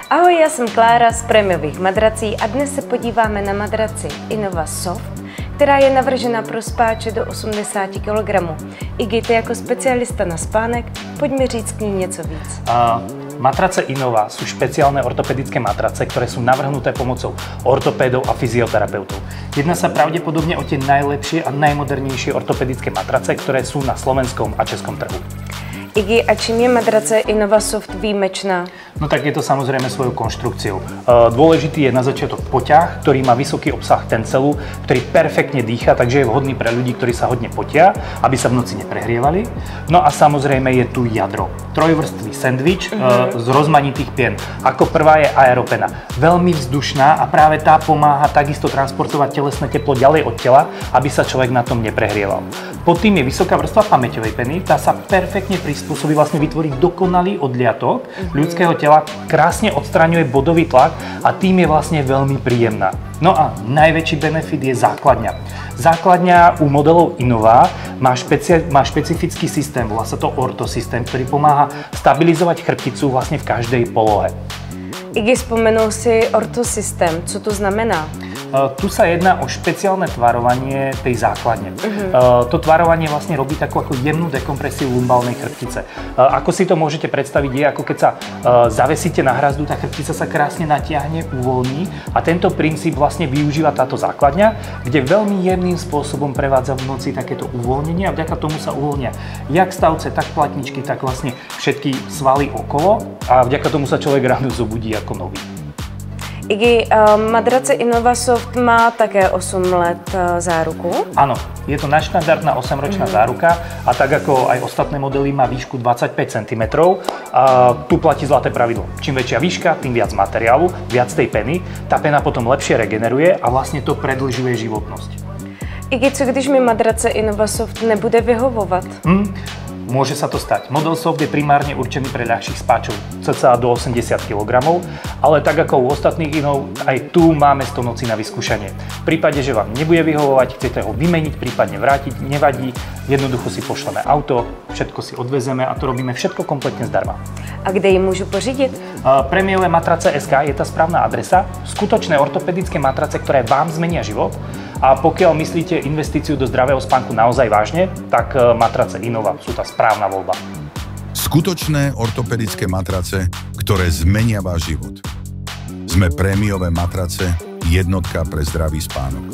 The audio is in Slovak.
Ahoj, já jsem Klára z prémiových madrací a dnes se podíváme na madraci Innova Soft, která je navržena pro spáče do 80 kg. Iggy, ty jako specialista na spánek, pojď mi říct k ní něco víc. Matrace Innova sú špeciálne ortopedické matrace, ktoré sú navrhnuté pomocou ortopédov a fyzioterapeutov. Jedná sa pravdepodobne o tie najlepšie a najmodernejšie ortopedické matrace, ktoré sú na slovenskom a českom trhu. Iggy, a čím je madrace Innova Soft výjimečná? No tak je to samozrejme svojou konštrukciou. Dôležitý je na začiatok poťah, ktorý má vysoký obsah tencelu, ktorý perfektne dýcha, takže je vhodný pre ľudí, ktorí sa hodne potia, aby sa v noci neprehrievali. No a samozrejme je tu jadro. Trojvrstvý sendvič z rozmanitých pien. Ako prvá je aeropena. Veľmi vzdušná a práve tá pomáha takisto transportovať telesné teplo ďalej od tela, aby sa človek na tom neprehrieval. Pod tým je vysoká vrstva pamäťovej peny, tá sa perfektne prispôsobí vlastne vytvoriť dokonalý odliatok ľudského tela, krásne odstraňuje bodový tlak a tým je vlastne veľmi príjemná. No a najväčší benefit je základňa. Základňa u modelov Innova má špecifický systém, volá sa to ortosystém, ktorý pomáha stabilizovať chrbticu vlastne v každej polohe. Iggy, spomenul si ortosystém, co to znamená? Tu sa jedná o špeciálne tvarovanie tej základne. To tvarovanie vlastne robí takú ako jemnú dekompresiu lumbálnej chrbtice. Ako si to môžete predstaviť, je ako keď sa zavesíte na hrazdu, tá chrbtica sa krásne natiahne, uvoľní a tento princíp vlastne využíva táto základňa, kde veľmi jemným spôsobom prevádza v noci takéto uvoľnenie a vďaka tomu sa uvoľnia jak stavce, tak platničky, tak vlastne všetky svaly okolo a vďaka tomu sa človek ráno zobudí ako nový. Iggy, madrace Innova Soft má také 8 let záruku? Áno, je to nadštandardná 8-ročná záruka a tak ako aj ostatné modely má výšku 25 cm. A tu platí zlaté pravidlo. Čím väčšia výška, tým viac materiálu, viac tej peny. Tá pena potom lepšie regeneruje a vlastne to predĺžuje životnosť. Iggy, co když mi madrace Innova Soft nebude vyhovovat? Môže sa to stať. Model Soft je primárne určený pre ľahších spáčov, cca do 80 kg, ale tak ako u ostatných Innov, aj tu máme 100 nocí na vyskúšanie. V prípade, že vám nebude vyhovovať, chcete ho vymeniť, prípadne vrátiť, nevadí, jednoducho si pošleme auto, všetko si odvezeme a to robíme všetko kompletne zdarma. A kde ji môžu pořídiť? Prémiové matrace SK je tá správna adresa. Skutočné ortopedické matrace, ktoré vám zmenia život. A pokiaľ myslíte investíciu do zdravého spánku naozaj vážne, tak matrace Innova sú tá správna voľba. Skutočné ortopedické matrace, ktoré zmenia váš život. Sme prémiové matrace, jednotka pre zdravý spánok.